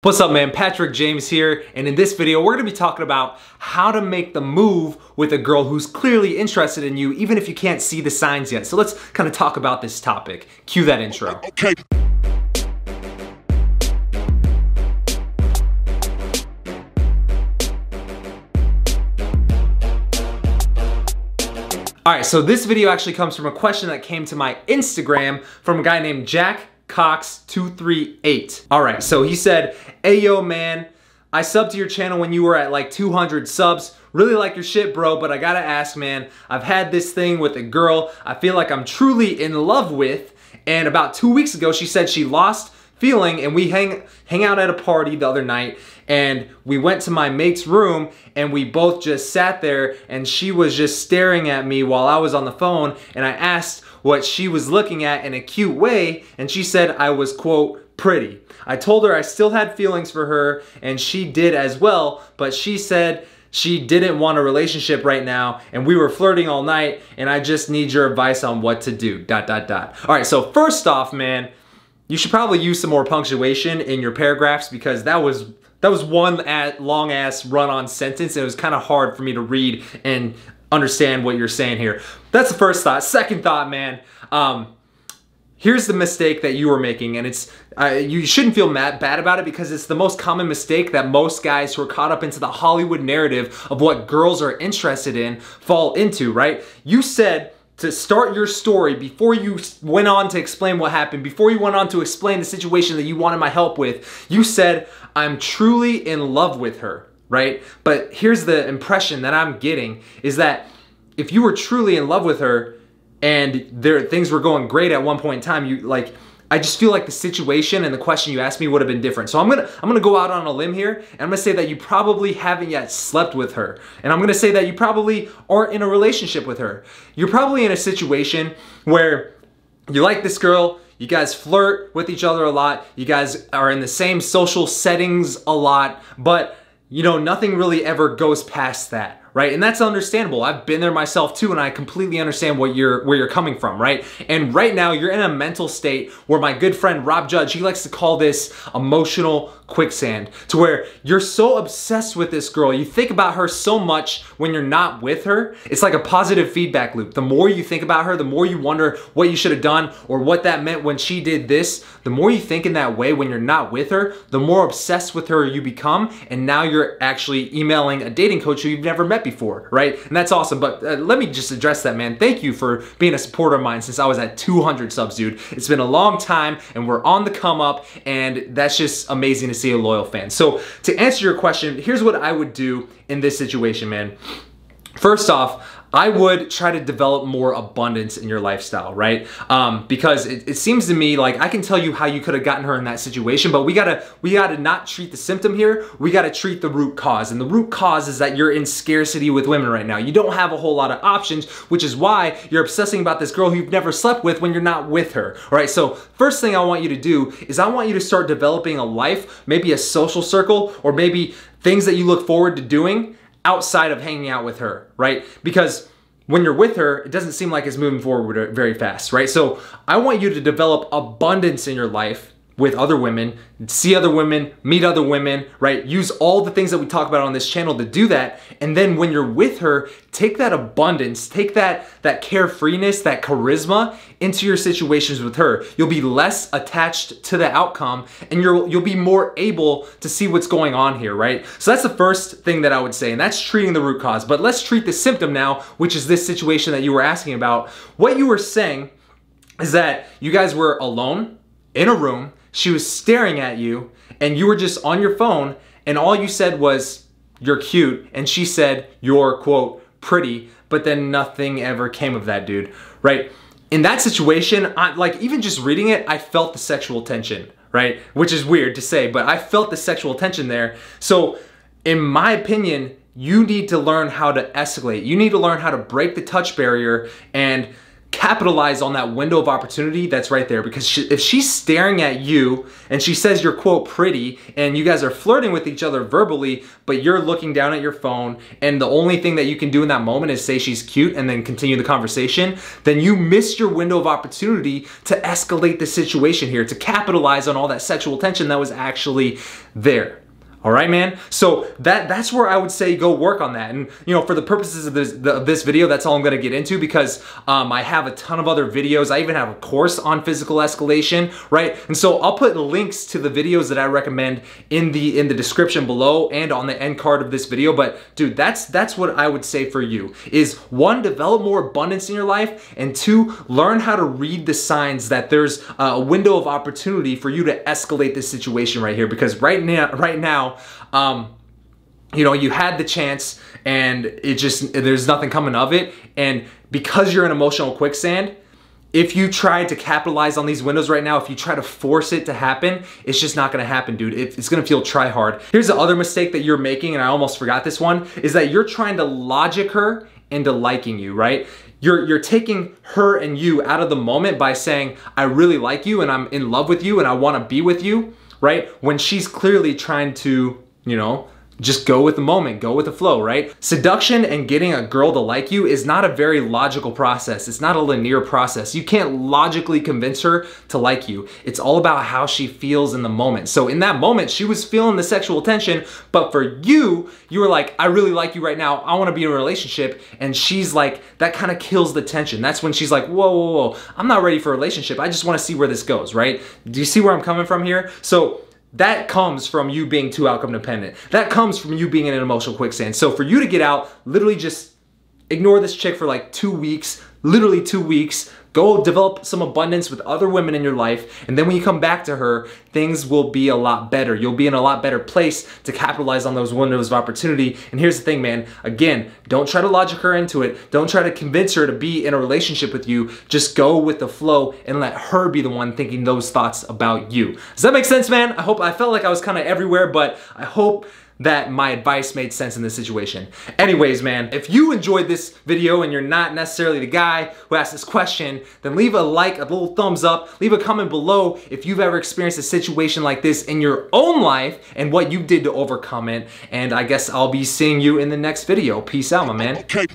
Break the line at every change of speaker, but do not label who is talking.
What's up, man? Patrick James here, and in this video we're going to be talking about how to make the move with a girl who's clearly interested in you even if you can't see the signs yet. So let's kind of talk about this topic. Cue that intro.
Okay.
Alright, so this video actually comes from a question that came to my Instagram from a guy named Jack Cox 238. Alright, so he said, "Hey yo man, I subbed to your channel when you were at like 200 subs. Really like your shit, bro, but I gotta ask, man, I've had this thing with a girl I feel like I'm truly in love with, and about 2 weeks ago she said she lost feeling, and we hang out at a party the other night, and we went to my mate's room and we both just sat there and she was just staring at me while I was on the phone, and I asked what she was looking at in a cute way, and she said I was, quote, pretty. I told her I still had feelings for her and she did as well, but she said she didn't want a relationship right now, and we were flirting all night, and I just need your advice on what to do, ... Alright, so first off, man, you should probably use some more punctuation in your paragraphs, because that was one long ass run-on sentence, and it was kind of hard for me to read and understand what you're saying here. That's the first thought. Second thought, man, here's the mistake that you were making, and it's you shouldn't feel bad about it, because it's the most common mistake that most guys who are caught up into the Hollywood narrative of what girls are interested in fall into, right? You said to start your story, before you went on to explain what happened, before you went on to explain the situation that you wanted my help with, you said, I'm truly in love with her, right? But here's the impression that I'm getting, is that if you were truly in love with her and things were going great at one point in time, I just feel like the situation and the question you asked me would have been different. So I'm gonna go out on a limb here, and I'm gonna say that you probably haven't yet slept with her. And I'm gonna say that you probably aren't in a relationship with her. You're probably in a situation where you like this girl, you guys flirt with each other a lot, you guys are in the same social settings a lot, but you know, nothing really ever goes past that, right? And that's understandable. I've been there myself too, and I completely understand where you're coming from, right? And right now you're in a mental state where my good friend Rob Judge, he likes to call this emotional quicksand, to where you're so obsessed with this girl, you think about her so much when you're not with her. It's like a positive feedback loop. The more you think about her, the more you wonder what you should have done or what that meant when she did this. The more you think in that way when you're not with her, the more obsessed with her you become, and now you're actually emailing a dating coach who you've never met before, right? And that's awesome, but let me just address that, man. Thank you for being a supporter of mine since I was at 200 subs, dude. It's been a long time, and we're on the come up, and that's just amazing to see a loyal fan. So to answer your question, here's what I would do in this situation, man. First off, I would try to develop more abundance in your lifestyle, right? Because it seems to me like I can tell you how you could have gotten her in that situation, but we gotta not treat the symptom here. We gotta treat the root cause, and the root cause is that you're in scarcity with women right now. You don't have a whole lot of options, which is why you're obsessing about this girl who you've never slept with when you're not with her. All right, so first thing I want you to do is I want you to start developing a life, maybe a social circle, or maybe things that you look forward to doing outside of hanging out with her, right? Because when you're with her, it doesn't seem like it's moving forward very fast, right? So I want you to develop abundance in your life with other women, see other women, meet other women, right? Use all the things that we talk about on this channel to do that. And then when you're with her, take that abundance, take that carefreeness, that charisma into your situations with her. You'll be less attached to the outcome, and you'll be more able to see what's going on here, right? So that's the first thing that I would say, and that's treating the root cause. But let's treat the symptom now, which is this situation that you were asking about. What you were saying is that you guys were alone in a room, she was staring at you, and you were just on your phone, and all you said was, you're cute, and she said, you're, quote, pretty, but then nothing ever came of that, dude, right? In that situation, even just reading it, I felt the sexual tension, right? Which is weird to say, but I felt the sexual tension there. So, in my opinion, you need to learn how to escalate. You need to learn how to break the touch barrier and capitalize on that window of opportunity that's right there. Because if she's staring at you and she says you're, quote, pretty, and you guys are flirting with each other verbally, but you're looking down at your phone and the only thing that you can do in that moment is say she's cute and then continue the conversation, then you missed your window of opportunity to escalate the situation here, to capitalize on all that sexual tension that was actually there. All right, man? So that's where I would say go work on that. And, you know, for the purposes of this video, that's all I'm gonna get into, because I have a ton of other videos. I even have a course on physical escalation, right? And so I'll put links to the videos that I recommend in the description below and on the end card of this video. But dude, that's what I would say for you is, one, develop more abundance in your life, and two, learn how to read the signs that there's a window of opportunity for you to escalate this situation right here. Because right now, you know, you had the chance and there's nothing coming of it. And because you're in emotional quicksand, if you try to capitalize on these windows right now, if you try to force it to happen, it's just not gonna happen, dude. It's gonna feel try hard. Here's the other mistake that you're making, and I almost forgot this one, is that you're trying to logic her into liking you, right? You're taking her and you out of the moment by saying, I really like you and I'm in love with you and I wanna be with you, right? When she's clearly trying to, you know, just go with the moment, go with the flow, right? Seduction and getting a girl to like you is not a very logical process. It's not a linear process. You can't logically convince her to like you. It's all about how she feels in the moment. So in that moment, she was feeling the sexual tension, but for you, you were like, I really like you right now. I wanna be in a relationship. And she's like, that kind of kills the tension. That's when she's like, whoa, whoa, whoa. I'm not ready for a relationship. I just wanna see where this goes, right? Do you see where I'm coming from here? So that comes from you being too outcome dependent. That comes from you being in an emotional quicksand. So for you to get out, literally just ignore this chick for like 2 weeks, literally 2 weeks, go develop some abundance with other women in your life, and then when you come back to her, things will be a lot better. You'll be in a lot better place to capitalize on those windows of opportunity. And here's the thing, man. Again, don't try to logic her into it. Don't try to convince her to be in a relationship with you. Just go with the flow and let her be the one thinking those thoughts about you. Does that make sense, man? I felt like I was kind of everywhere, but I hope that my advice made sense in this situation. Anyways, man, if you enjoyed this video and you're not necessarily the guy who asked this question, then leave a like, a little thumbs up, leave a comment below if you've ever experienced a situation like this in your own life and what you did to overcome it. And I guess I'll be seeing you in the next video. Peace out, my man.
Okay.